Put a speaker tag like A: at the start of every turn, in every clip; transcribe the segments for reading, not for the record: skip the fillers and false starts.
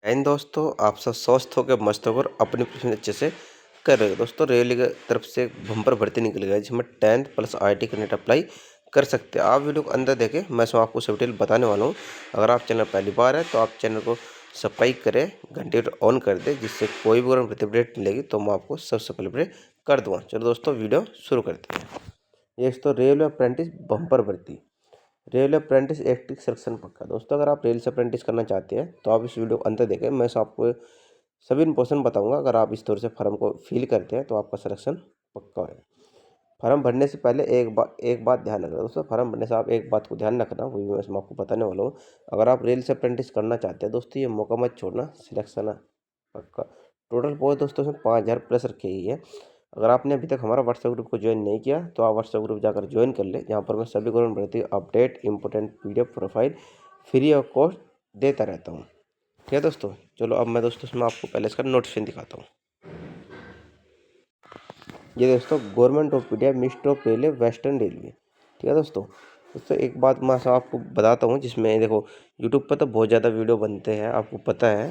A: And दोस्तों आप सब स्वस्थ होकर मस्त होकर अपनी प्रिपरेशन अच्छे से कर रहे हो। दोस्तों रेलवे की तरफ से बम्पर भर्ती निकल गया जिसमें 10th plus IT candidate apply कर सकते हैं। आप वीडियो को अंदर देखें, मैं इसमें आपको सब डिटेल बताने वाला हूँ। अगर आप चैनल पहली बार है तो आप चैनल को सब्सक्राइब करें, घंटे ऑन कर दें, जिससे कोई भी अगर अपडेट मिलेगी तो मैं आपको सबसे पहले अपडेट कर दूँगा। चलो दोस्तों वीडियो शुरू करते हैं। ये तो रेलवे अप्रेंटिस बम्पर भर्ती, रेल अप्रेंटिस एक्टिव सिलेक्शन पक्का। दोस्तों अगर आप रेल से अप्रेंटिस करना चाहते हैं तो आप इस वीडियो को अंत देखें, मैं आपको सभी इन्फॉर्मेशन बताऊंगा। अगर आप इस तरह से फॉर्म को फिल करते हैं तो आपका सिलेक्शन पक्का है। फॉर्म भरने से पहले एक बात ध्यान रखना दोस्तों, फॉर्म भरने से आप एक बात को ध्यान रखना, वो भी मैं आपको बताने वाला हूँ। अगर आप रेल से अप्रेंटिस करना चाहते हैं दोस्तों, ये मौका मत छोड़ना, सिलेक्शन पक्का। टोटल पोस्ट दोस्तों इसमें 5000 प्लस रखी गई है। अगर आपने अभी तक हमारा व्हाट्सएप ग्रुप को ज्वाइन नहीं किया तो आप व्हाट्सएप ग्रुप जाकर ज्वाइन कर ले, जहाँ पर मैं सभी गवर्नमेंट भर्ती update, important PDF profile free of cost देता रहता हूँ। ठीक है दोस्तों, चलो अब मैं दोस्तों इसमें आपको पहले इसका नोटिफिकेशन दिखाता हूँ। ये दोस्तों government of India ministry of railway western railway. ठीक है दोस्तों, एक बात मैं आपको बताता हूँ, जिसमें देखो यूट्यूब पर तो बहुत ज़्यादा वीडियो बनते हैं, आपको पता है।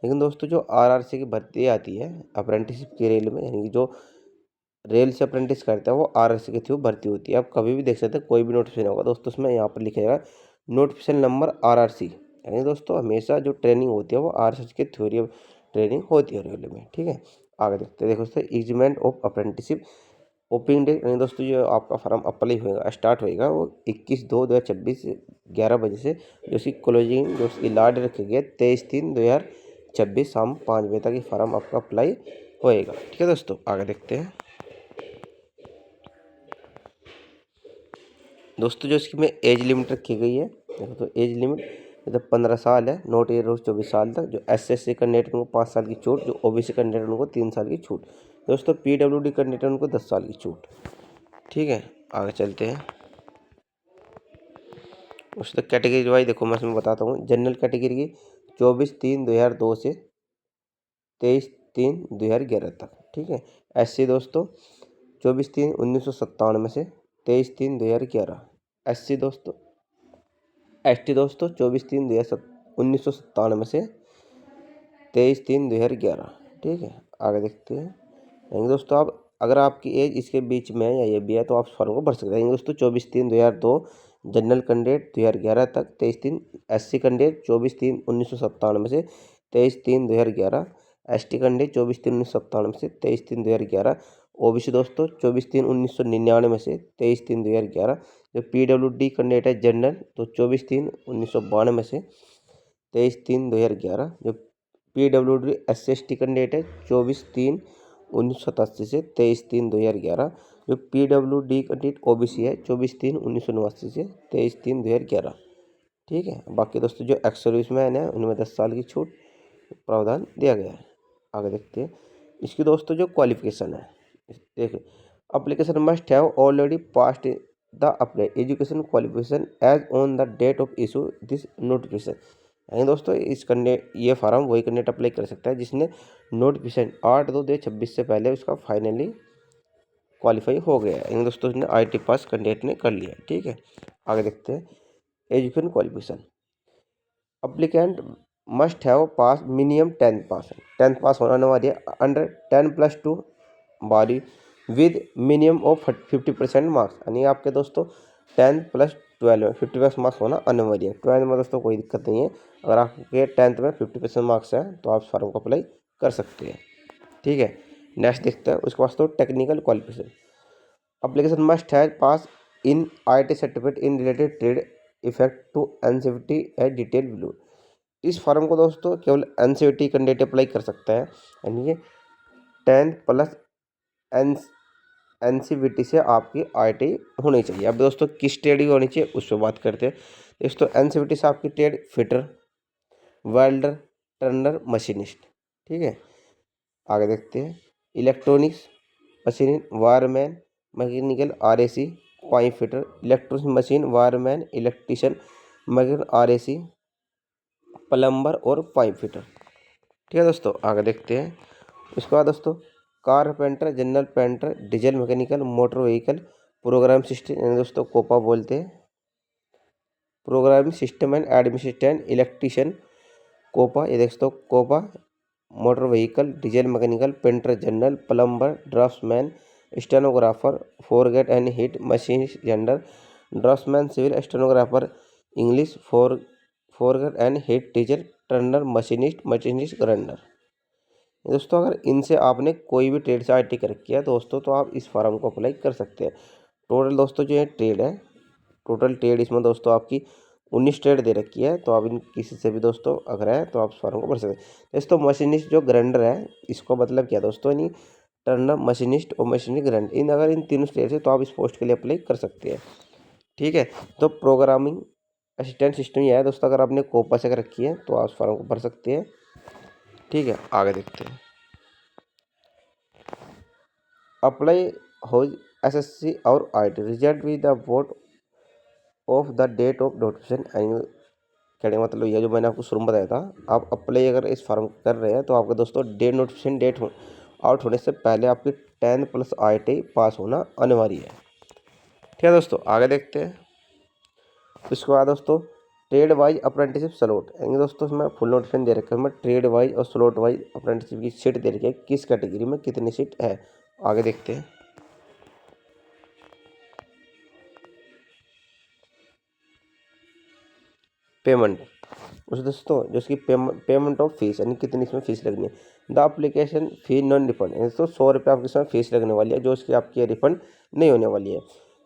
A: लेकिन दोस्तों जो आरआरसी की भर्ती आती है अप्रेंटिसशिप की रेल में, यानी कि जो रेल से अप्रेंटिस करता है वो आरआरसी के थ्रू भर्ती होती है। आप कभी भी देख सकते हैं, कोई भी नोटिफिकेशन होगा दोस्तों उसमें यहाँ पर लिखेगा नोटिफिकेशन नंबर आरआरसी, यानी दोस्तों हमेशा जो ट्रेनिंग होती है वो आरआरसी के थ्रू ट्रेनिंग होती है रेलवे में। ठीक है, आगे देखते हैं। देखो दोस्तों एग्जीमेंट ऑफ अप्रेंटिसशिप ओपनिंग डेट, यानी दोस्तों जो आपका फॉर्म अप्लाई होगा स्टार्ट होएगा वो 21/2/2026 11 बजे से, जो उसकी क्लोजिंग जो उसकी लास्ट रखी गई है 23/3/2026 शाम 5 बजे तक ये फॉर्म आपका अप्लाई होएगा। ठीक है दोस्तों, आगे देखते हैं। दोस्तों जो इसकी में एज लिमिट रखी गई है, देखो तो एज लिमिट मतलब 15 साल है, नॉट एज 24 साल तक। जो SSC कैंडिडेट उनको 5 साल की छूट, जो OBC कैंडिडेट उनको 3 साल की छूट। दोस्तों PWD कैंडिडेट उनको 10 साल की छूट। ठीक है, आगे चलते हैं। उस तक कैटेगरी वाइज देखो मैं इसमें बताता हूँ। जनरल कैटेगरी की 24/3/2002 से 23/3/2011 तक। ठीक है। SC दोस्तों 24/3/1997 से 23/3/2011। SC दोस्तों ST दोस्तों 24/3/1997 से 23/3/2011। ठीक है, आगे देखते हैं। यानी दोस्तों आप अगर आपकी एज इसके बीच में है या ये भी है तो आप फॉर्म को भर सकते हैं। दोस्तों 24/3/2002 जनरल कैंडिडेट 2011 तक, 23/3 SC कैंडिडेट 24/3/1997 से 23/3/2011, ST कैंडिडेट 24/3/1997 से 23/3/2011, OBC दोस्तों 24/3/1999 से 23/3/2011। जो PWD कैंडिडेट है जनरल तो 24/3/1992 से 23/3/2011। जो PWD SC/ST कैंडिडेट है 24/3/1987 से 23/3/2011। जो PWD कैंडिडेट OBC है 24/3/1989 से 23/3/2011। ठीक है, बाकी दोस्तों जो एक्स सर्विसमैन है उनमें 10 साल की छूट प्रावधान दिया गया है। आगे देखते हैं। इसकी दोस्तों जो क्वालिफिकेशन है, देखिए application must have already passed the apply education qualification as on the date of issue this notification. यानी दोस्तों इस कैंडिडेट ये फार्म वही कैंडिडेट अप्लाई कर सकता है जिसने नोटिफिकेशन 8/2/2026 से पहले उसका फाइनली क्वालिफाई हो गया है। यानी दोस्तों उसने IT पास कैंडिडेट ने कर लिया। ठीक है, आगे देखते हैं। Education qualification applicant must have pass minimum 10th पास है, 10th पास होना अनिवार्य है। अंडर 10+2 बारी विद मिनिमम ऑफ 50% मार्क्स, यानी आपके दोस्तों 10+12 50% मार्क्स होना अनिवार्य है। 12th में दोस्तों कोई दिक्कत नहीं है, अगर आपके 10th में 50% मार्क्स हैं तो आप फॉर्म को अप्लाई कर सकते हैं। ठीक है, नेक्स्ट देखते हैं। उसके बाद तो technical qualification application must has pass in IT certificate in related trade effect to NCVT है डिटेल बिलो। इस फॉर्म को दोस्तों केवल NCVT कैंडिडेट अप्लाई कर सकता है, यानी कि 10+ NCVT से आपकी IT होनी चाहिए। अब दोस्तों किस ट्रेड की होनी चाहिए उस पर बात करते हैं। दोस्तों NCVT से आपकी trade fitter, welder, turner, machinist. ठीक है, आगे देखते हैं। Electronics machine wireman, mechanical RAC, pipe fitter, electronic machine wireman, electrician, mechanical RAC, plumber और पाइप फिटर। ठीक है दोस्तों, आगे देखते हैं। उसके बाद दोस्तों carpenter, general painter, diesel mechanical, motor vehicle, program system, यानी दोस्तों कोपा बोलते हैं, programming system and administration, electrician, COPA, ये देख दो COPA, motor vehicle, diesel mechanical, painter general, plumber, draftsman, stenographer, forget and heat machine gender, draftsman civil, stenographer English, forget and heat teacher, turner machinist grinder. दोस्तों अगर इनसे आपने कोई भी trade से आईटी कर रखी है दोस्तों तो आप इस फार्म को अप्लाई कर सकते हैं। टोटल दोस्तों जो है ट्रेड है, टोटल ट्रेड इसमें दोस्तों आपकी 19 ट्रेड दे रखी है। तो आप इन किसी से भी दोस्तों अगर है तो आप इस फार्म को भर सकते हैं। दोस्तों मशीनिस्ट जो ग्राइंडर है इसको मतलब क्या दोस्तों, यानी टर्नर मशीनिस्ट और मशीनिस्ट ग्राइंडर, इन अगर इन तीनों ट्रेड से तो आप इस पोस्ट के लिए अप्लाई कर सकते हैं। ठीक है, तो प्रोग्रामिंग असिस्टेंट सिस्टम यह है दोस्तों, अगर आपने कोपा से कर रखी है तो आप इस फार्म को भर सकते हैं। ठीक है, आगे देखते हैं। अप्लाई हो एसएससी और IT result with the vote of the date of notification annual. कहने का मतलब यह जो मैंने आपको शुरू में बताया था, आप अप्लाई अगर इस फॉर्म कर रहे हैं तो आपका दोस्तों नोटिफिकेशन डेट आउट होने से पहले आपकी 10 प्लस आईटी पास होना अनिवार्य है। ठीक है दोस्तों, आगे देखते हैं। उसके बाद दोस्तों ट्रेड वाइज अप्रेंटिसशिप स्लॉट, यानी दोस्तों इसमें फुल नोटिफिकेशन दे रखा है, मैं ट्रेड वाइज और स्लॉट वाइज अप्रेंटिसशिप की सीट दे रखी है, किस कैटेगरी में कितनी सीट है, आगे देखते हैं। पेमेंट उस दोस्तों जो इसकी पेमेंट ऑफ फीस, यानी कितनी इसमें फीस लगनी है। The application fee non refund, यानी दोस्तों 100 रुपये आपकी इसमें फीस लगने वाली है, जो इसकी आपकी रिफंड नहीं होने वाली है।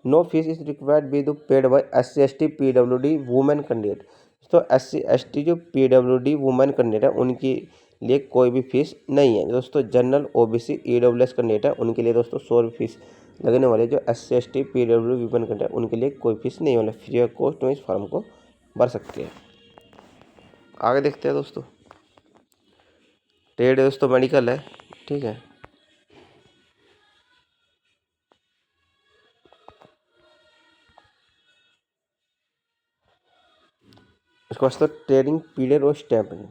A: No fees is required be to paid by SC ST PWD women candidate. दोस्तों SC ST जो PWD वुमेन कैंडिडेट है उनके लिए कोई भी फीस नहीं है। दोस्तों जनरल OBC EWS कैंडिडेट है उनके लिए दोस्तों 100 रुपये फीस लगने वाली है। जो SC ST PWD women candidate उनके लिए कोई फीस नहीं होने, फ्री ऑफ कॉस्ट में इस फॉर्म को भर सकते हैं। आगे देखते हैं दोस्तों। ट्रेड दोस्तों मेडिकल है। ठीक है, उसके बाद ट्रेनिंग पीरियड और stamping.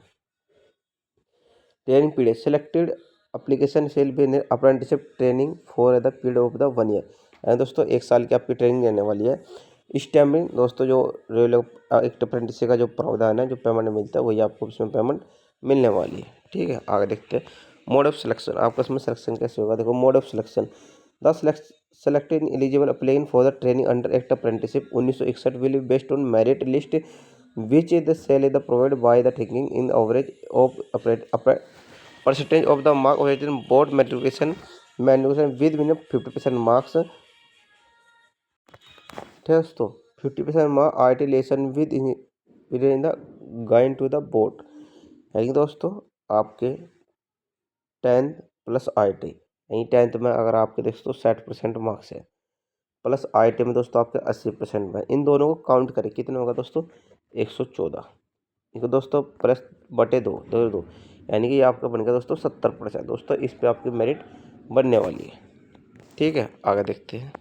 A: Training period selected application shall be apprenticeship training for the period of the 1 year, यानी दोस्तों 1 साल की आपकी ट्रेनिंग रहने वाली है। स्टैम्पिंग दोस्तों जो रेलवे एक अप्रेंटिसशिप का जो प्रावधान है, जो पेमेंट मिलता है वही आपको इसमें पेमेंट मिलने वाली है। ठीक है, आगे देखते हैं। मोड ऑफ सिलेक्शन, आपका इसमें सिलेक्शन कैसे होगा, देखो mode of selection the selected eligible applying for the training under Act Apprenticeship 1961 will be based on merit list which is the shall is the provided by the taking in average of percentage of the mark of board matriculation with minimum 50% marks। ठीक है दोस्तों, 50% mark IIT lesson with in the guide to the board, यानी दोस्तों आपके 10 plus IIT, यानी 10th में अगर आपके दोस्तों 60% मार्क्स है प्लस IIT में दोस्तों आपके 80% में, इन दोनों को काउंट करें कितना होगा दोस्तों 114, इनको दोस्तों प्लस बटे 2 यानी कि आपका बन गया दोस्तों 70% दोस्तों, इस पे आपकी मेरिट बनने वाली है। ठीक है, आगे देखते हैं।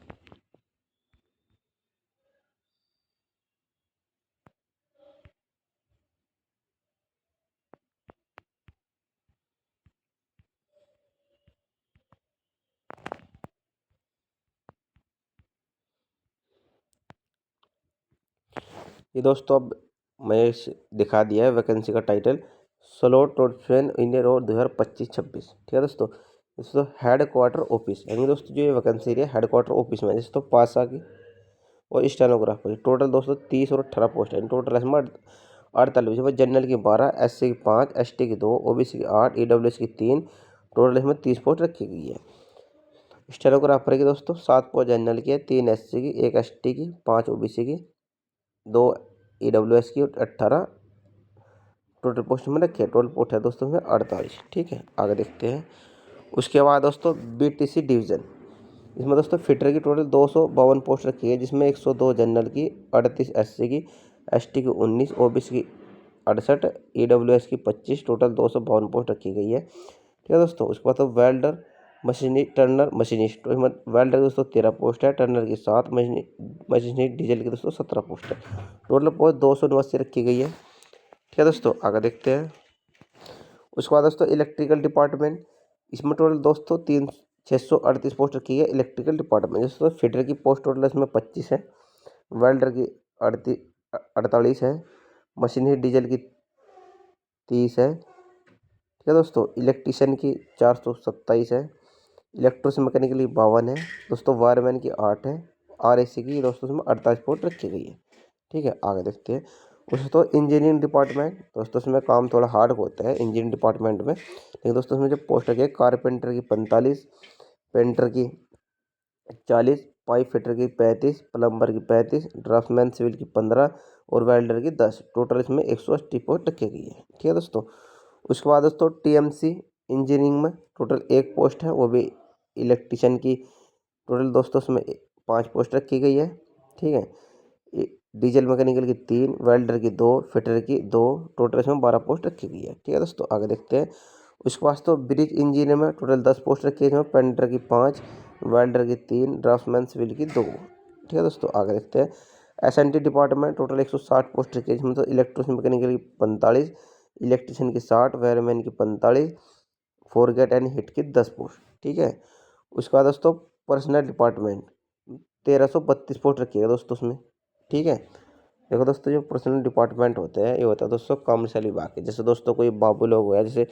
A: ये दोस्तों अब मैं दिखा दिया है वैकेंसी का टाइटल, स्लॉट नोटिफिकेशन इंडियन और 2025-26। ठीक है दोस्तों हेड क्वार्टर ऑफिस, यानी दोस्तों जो ये वैकेंसी है हेड क्वार्टर ऑफिस में दोस्तों पासा की और स्टेनोग्राफर, टोटल दोस्तों 30 और 18 पोस्ट है। टोटल इसमें 48 में जनरल की 12, SC की 5, ST की 2, OBC की 8, EWS की 3, टोटल इसमें 30 पोस्ट रखी गई है। स्टेनोग्राफर की दोस्तों 7 पोस्ट जनरल की है, 3 SC की, 1 ST की, 5 OBC की, 2 EWS की और 18 टोटल पोस्ट में रखे। टोटल पोस्ट है दोस्तों में 48। ठीक है, आगे देखते हैं। उसके बाद दोस्तों BTC डिवीज़न, इसमें दोस्तों फिटर की टोटल 252 पोस्ट रखी है, जिसमें 102 जनरल की, 38 SC की, ST की 19, OBC की 68, EWS की 25, टोटल 252 पोस्ट रखी गई है। ठीक है दोस्तों, उसके बाद तो वेल्डर मशीनिस्ट टर्नर मशीनिस्ट, तो इसमें वेल्डर की दोस्तों 13 पोस्ट है, टर्नर की 7, मशीनिस्ट डीजल की दोस्तों 17 पोस्ट है। टोटल पोस्ट 289 रखी गई है। ठीक है दोस्तों, आगे देखते हैं। उसके बाद दोस्तों इलेक्ट्रिकल डिपार्टमेंट, इसमें टोटल दोस्तों 638 पोस्ट रखी है इलेक्ट्रिकल डिपार्टमेंट। दोस्तों फिटर की पोस्ट टोटल इसमें 25 है, वेल्डर की 48 है, मशीनरी डीजल की 30 है, ठीक है दोस्तों। इलेक्ट्रीशियन की 427 है, इलेक्ट्रिक मैकेनिकल की 52 है दोस्तों, वायरमैन की 8 है, RAC की दोस्तों इसमें 48 पोस्ट रखी गई है, ठीक है। आगे देखते हैं दोस्तों इंजीनियरिंग डिपार्टमेंट। दोस्तों इसमें काम थोड़ा हार्ड होता है इंजीनियरिंग डिपार्टमेंट में, लेकिन दोस्तों इसमें जो पोस्ट रखी है, कारपेंटर की 45, पेंटर की 40, पाइप फिटर की 35, प्लम्बर की 35, ड्राफ्टमैन सिविल की 15 और वेल्डर की 10, टोटल इसमें 180 पोस्ट रखी गई है, ठीक है दोस्तों। उसके बाद दोस्तों TMC इंजीनियरिंग में टोटल 1 पोस्ट है, वो भी इलेक्ट्रीशियन की। टोटल दोस्तों इसमें 5 पोस्ट रखी गई है, ठीक है। डीजल मैकेनिकल की 3, वेल्डर की 2, फिटर की 2, टोटल इसमें 12 पोस्ट रखी गई है, ठीक है दोस्तों। आगे देखते हैं उसके बाद तो ब्रिज इंजीनियर में टोटल 10 पोस्ट रखी है, इसमें पेंटर की 5, वेल्डर की 3, ड्राफ्टमैन सिविल की 2, ठीक है दोस्तों। आगे देखते हैं SNT डिपार्टमेंट टोटल 160 पोस्ट रखी है, इसमें तो इलेक्ट्रिक मैकेनिकल की 45, इलेक्ट्रिशियन की 60, वायरमैन की 45, फोरगेट एंड हिट की 10 पोस्ट, ठीक है। उसके बाद दोस्तों पर्सनल डिपार्टमेंट 1332 पोस्ट रखी है दोस्तों उसमें, ठीक है। देखो दोस्तों जो पर्सनल डिपार्टमेंट होते हैं ये होता है दोस्तों कमर्शियल विभाग के, जैसे दोस्तों कोई बाबू लोग हुआ, जैसे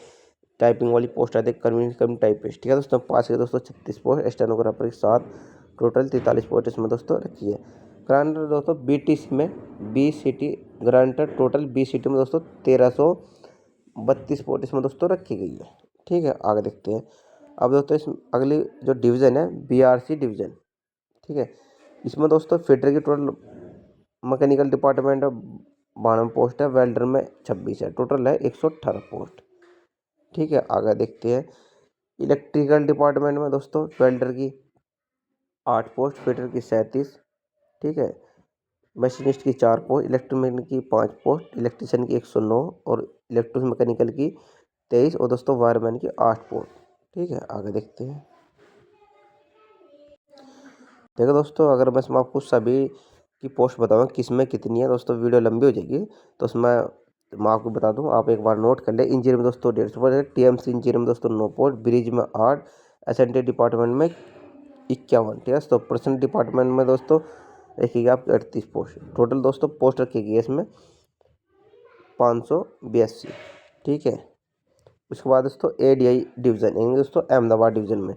A: टाइपिंग वाली पोस्ट आती है कम टाइपिस्ट, ठीक है दोस्तों। पास के दोस्तों 36 पोस्ट, स्टेनोग्राफर की 7, टोटल 43 पोस्ट इसमें दोस्तों रखी है। ग्रांटर दोस्तों BTC में BCT ग्रांटर टोटल BCT में दोस्तों 1332 पोस्ट इसमें दोस्तों रखी गई है, ठीक है। आगे देखते हैं अब दोस्तों इस अगली जो डिवीज़न है BRC डिवीज़न, ठीक है। इसमें दोस्तों फिटर की टोटल मैकेनिकल डिपार्टमेंट में 92 पोस्ट है, वेल्डर में 26 है, टोटल है 118 पोस्ट, ठीक है। आगे देखते हैं इलेक्ट्रिकल डिपार्टमेंट में दोस्तों वेल्डर की 8 पोस्ट, फिटर की 37, ठीक है। मशीनिस्ट की 4 पोस्ट, इलेक्ट्रोमैकेनिक की 5 पोस्ट, इलेक्ट्रीशियन की 109 और इलेक्ट्रो मैकेनिकल की 23 और दोस्तों वायरमैन की 8 पोस्ट, ठीक है। आगे देखते हैं देखो दोस्तों अगर मैं इसमें आपको सभी की पोस्ट बताऊँ किस में कितनी है दोस्तों, वीडियो लंबी हो जाएगी, तो उसमें मैं आपको बता दूं, आप एक बार नोट कर ले। इंजीनियर में दोस्तों 150 पोस्ट, TMC इंजीनियर में दोस्तों 9 पोस्ट, ब्रिज में 8, SNT डिपार्टमेंट में 51, ठीक है। तो पर्सनल डिपार्टमेंट में दोस्तों रखिएगा आपकी 38 पोस्ट, टोटल दोस्तों पोस्ट रखिएगी इसमें 582, ठीक है। उसके बाद दोस्तों ADI डिवीज़न यानी दोस्तों अहमदाबाद डिवीज़न में,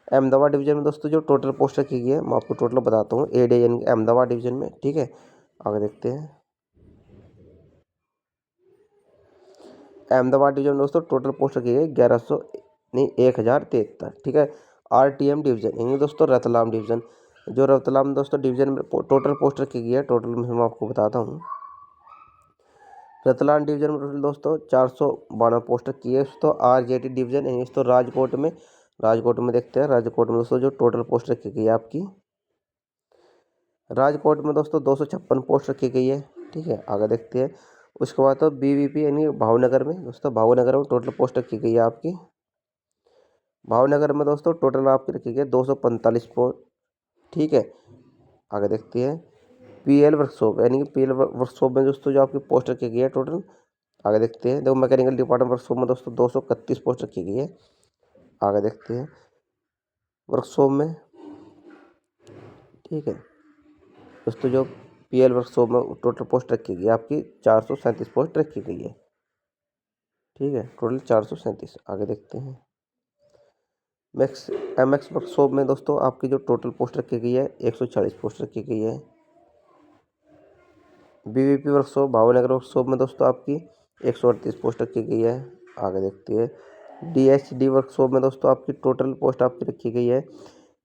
A: अहमदाबाद डिवीज़न में दोस्तों जो टोटल पोस्ट रखी गई है मैं आपको टोटल बताता हूँ ADI यानी कि अहमदाबाद डिवीज़न में, ठीक है। आगे देखते हैं अहमदाबाद डिवीजन में दोस्तों टोटल पोस्ट रखी गई 1100 नहीं 1073, ठीक है। RTM डिवीजन यानी दोस्तों रतलाम डिवीजन, जो रतलाम दोस्तों डिवीजन में टोटल पोस्ट रखी गई है, टोटल में मैं आपको बताता हूँ। रतलाम डिवीजन में टोटल दोस्तों 492 पोस्ट रखी है दोस्तों। RJT डिवीजन यानी दोस्तों राजकोट में देखते हैं राजकोट में दोस्तों जो टोटल पोस्ट रखी गई है आपकी, राजकोट में दोस्तों 256 पोस्ट रखी गई है, ठीक है। आगे देखते हैं उसके बाद तो BVP यानी भावनगर में दोस्तों, भावनगर में टोटल पोस्ट रखी गई है आपकी, भावनगर में दोस्तों टोटल आपकी रखी गई है 245 पोस्ट, ठीक है। आगे देखते हैं PL वर्कशॉप यानी कि PL वर्कशॉप में दोस्तों जो आपकी पोस्ट रखी गई है टोटल, आगे देखते हैं देखो मैकेनिकल डिपार्टमेंट वर्कशॉप में दोस्तों 231 पोस्ट रखी गई है। आगे देखते हैं वर्कशॉप में, ठीक है दोस्तों जो PL वर्कशॉप में टोटल पोस्ट रखी गई है आपकी 437 पोस्ट रखी गई है, ठीक है, टोटल 437। आगे देखते हैं MX वर्कशॉप में दोस्तों आपकी जो टोटल पोस्ट रखी गई है 140 पोस्ट रखी गई है। BVP वर्कशॉप भावनगर वर्कशॉप में दोस्तों आपकी 138 पोस्ट रखी गई है। आगे देखते हैं DHD वर्कशॉप में दोस्तों आपकी टोटल पोस्ट आपकी रखी गई है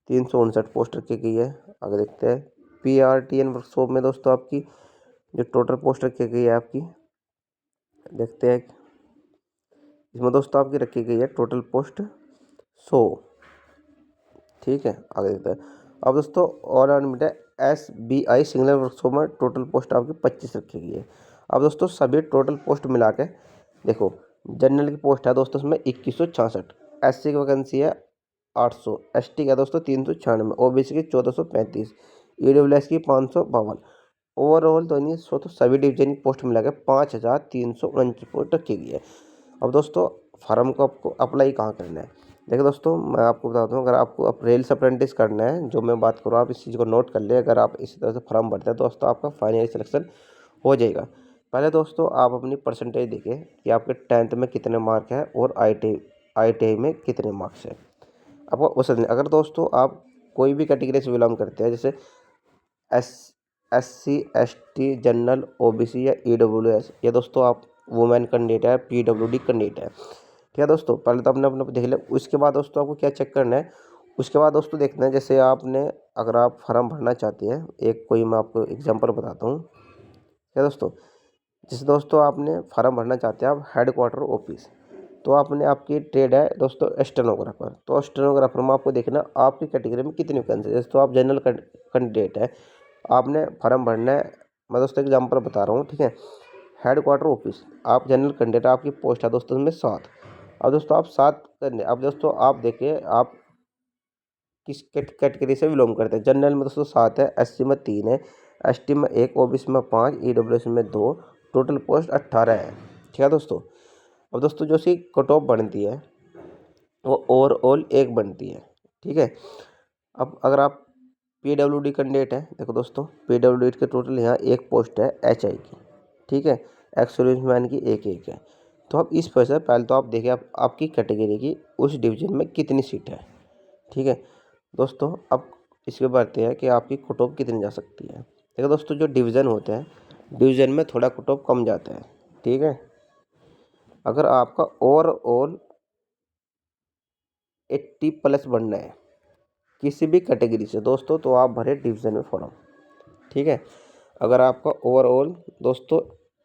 A: 359 पोस्ट रखी गई है। आगे देखते हैं PRTN वर्कशॉप में दोस्तों आपकी जो टोटल पोस्ट रखी गई है आपकी, देखते हैं इसमें दोस्तों आपकी रखी गई है टोटल पोस्ट 100, ठीक है। आगे देखते हैं अब दोस्तों all unlimited SBI signal workshop में टोटल पोस्ट आपकी 25 रखी गई है। अब दोस्तों सभी टोटल पोस्ट मिला के देखो, जनरल की पोस्ट है दोस्तों इसमें 2166, SC की वैकेंसी है 800, ST का दोस्तों 396, OBC की 1435, EWS की 552, ओवरऑल तो नहीं सो तो सभी डिवीजन की पोस्ट मिला के 5349 पोस्ट रखी गई है। अब दोस्तों फार्म को आपको अप्लाई कहाँ करना है, देखो दोस्तों मैं आपको बताता हूँ, अगर आपको अब रेल्स अप्रेंटिस करना है जो मैं बात करूँ आप इस चीज़ को नोट कर ले, अगर आप इसी तरह से फॉर्म भरते हैं तो दोस्तों आपका फाइनल सिलेक्शन हो जाएगा। पहले दोस्तों आप अपनी परसेंटेज देखें कि आपके 10th में कितने मार्क हैं और IIT में कितने मार्क्स हैं। आपको उस अगर दोस्तों आप कोई भी कैटेगरी से बिलोंग करते हैं, जैसे SC ST जनरल OBC या EWS, या दोस्तों आप वुमेन कैंडिडेट है, PWD कैंडिडेट है, ठीक है दोस्तों। पहले तो अपने अपने देख ले, उसके बाद दोस्तों आपको क्या चेक करना है, उसके बाद दोस्तों देखना है, जैसे आपने अगर आप फॉर्म भरना चाहते हैं, एक कोई मैं आपको एग्जांपल बताता हूँ, क्या दोस्तों। जैसे दोस्तों आपने फॉर्म भरना चाहते हैं आप हेड क्वार्टर ऑफिस, तो आपने आपकी ट्रेड है दोस्तों स्टेनोग्राफर, तो स्टेनोग्राफर में आपको देखना आपकी कैटेगरी में कितनी वैकेंसी है। जैसे तो आप जनरल कैंडिडेट है, आपने फॉर्म भरना है, मैं दोस्तों एग्जांपल बता रहा हूँ, ठीक है। हेड क्वार्टर ऑफिस, आप जनरल कैंडिडेट, आपकी पोस्ट है दोस्तों में 7। अब दोस्तों आप 7 करने, अब दोस्तों आप देखिए आप किस कैटेगरी से बिलोंग करते हैं। जनरल में दोस्तों 7 है, SC में 3 है, ST में 1, OBC में 5, EWS में 2, टोटल पोस्ट 18 है, ठीक है दोस्तों। अब दोस्तों जो सी कट ऑफ बनती है वो ओवरऑल 1 बनती है, ठीक है। अब अगर आप PWD कैंडिडेट है, देखो दोस्तों PWD के टोटल यहाँ 1 पोस्ट है HI की, ठीक है। एक्स सर्विसमैन की 1 है। तो अब इस पर से पहले तो आप देखिए आपकी कैटेगरी की उस डिवीजन में कितनी सीट है, ठीक है दोस्तों। अब इसके बढ़ते हैं कि आपकी कट ऑफ कितनी जा सकती है। देखो दोस्तों जो डिवीज़न होते हैं, डिवीज़न में थोड़ा कट ऑफ कम जाता है, ठीक है। अगर आपका ओवरऑल 80 प्लस बनना है किसी भी कैटेगरी से दोस्तों, तो आप भरे डिवीज़न में फॉर्म, ठीक है। अगर आपका ओवरऑल दोस्तों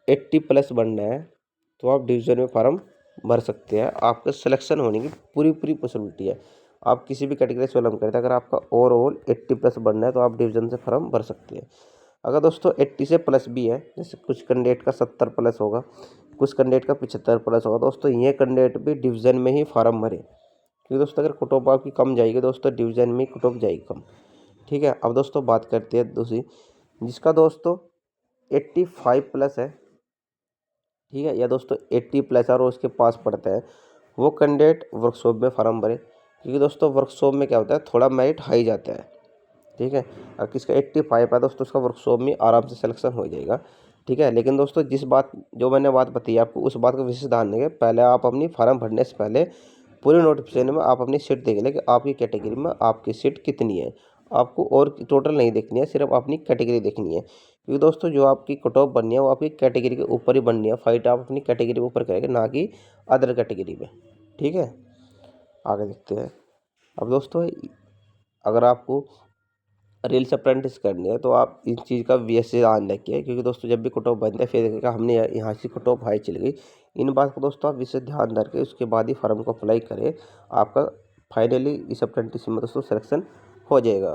A: 80 प्लस बनना है तो आप डिवीज़न में फॉर्म भर सकते हैं। आपके सिलेक्शन होने की पूरी पॉसिबिलिटी है। आप किसी भी कैटेगरी से बिलोंग करते हैं, अगर आपका ओवरऑल 80 प्लस बनना है तो आप डिवीज़न से फॉर्म भर सकते हैं। अगर दोस्तों 80 से प्लस भी है, जैसे कुछ कैंडिडेट का 70 प्लस होगा, कुछ कैंडिडेट का 75 प्लस होगा, दोस्तों ये कैंडिडेट भी डिवीज़न में ही फॉर्म भरे, क्योंकि दोस्तों अगर कट ऑफ आपकी कम जाएगी दोस्तों, डिवीज़न में कट ऑफ जाएगी कम, ठीक है। अब दोस्तों बात करते हैं दूसरी, जिसका दोस्तों 85 प्लस है, ठीक है, या दोस्तों 80 प्लस और उसके पास पड़ता है, वो कैंडिडेट वर्कशॉप में फॉर्म भरे, क्योंकि दोस्तों वर्कशॉप में क्या होता है, थोड़ा मेरिट हाई जाता है, ठीक है। और किसका 85 है दोस्तों, उसका वर्कशॉप में आराम से सिलेक्शन हो जाएगा, ठीक है। लेकिन दोस्तों जिस बात जो मैंने बात बताई आपको, उस बात का विशेष ध्यान देंगे, पहले आप अपनी फॉर्म भरने से पहले पूरे नोटिफिकेशन में आप अपनी सीट देख लें कि आपकी कैटेगरी में आपकी सीट कितनी है। आपको और टोटल नहीं देखनी है, सिर्फ अपनी कैटेगरी देखनी है, क्योंकि दोस्तों जो आपकी कट ऑफ बननी है वो आपकी कैटेगरी के ऊपर ही बननी है। फाइट आप अपनी कैटेगरी के ऊपर करेंगे, ना कि अदर कैटेगरी में, ठीक है। आगे देखते हैं। अब दोस्तों अगर आपको रील्स अप्रेंटिस करनी है तो आप इस चीज़ का विशेष ध्यान रखिए, क्योंकि दोस्तों जब भी कट ऑफ बनता है फिर देखिएगा हमने यहाँ से कट ऑफ हाई चल गई। इन बात को दोस्तों आप विशेष ध्यान रखें, उसके बाद ही फॉर्म को अप्लाई करें, आपका फाइनली इस अप्रेंटिस में दोस्तों सिलेक्शन हो जाएगा।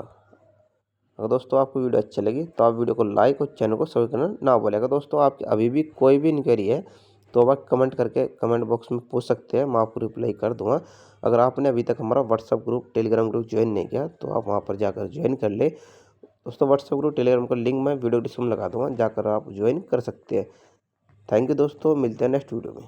A: अगर दोस्तों आपको वीडियो अच्छी लगी तो आप वीडियो को लाइक और चैनल को सब्सक्राइब करना ना भूलें। अगर दोस्तों आपकी अभी भी कोई भी इंक्वायरी है तो आप कमेंट करके कमेंट बॉक्स में पूछ सकते हैं, मैं आपको रिप्लाई कर दूंगा। अगर आपने अभी तक हमारा WhatsApp group Telegram group join नहीं किया तो आप वहाँ पर जाकर ज्वाइन कर ले दोस्तों। व्हाट्सएप ग्रुप टेलीग्राम का लिंक मैं वीडियो डिस्क्रिप्शन में लगा दूंगा, जाकर आप ज्वाइन कर सकते हैं। थैंक यू दोस्तों, मिलते हैं नेक्स्ट वीडियो में।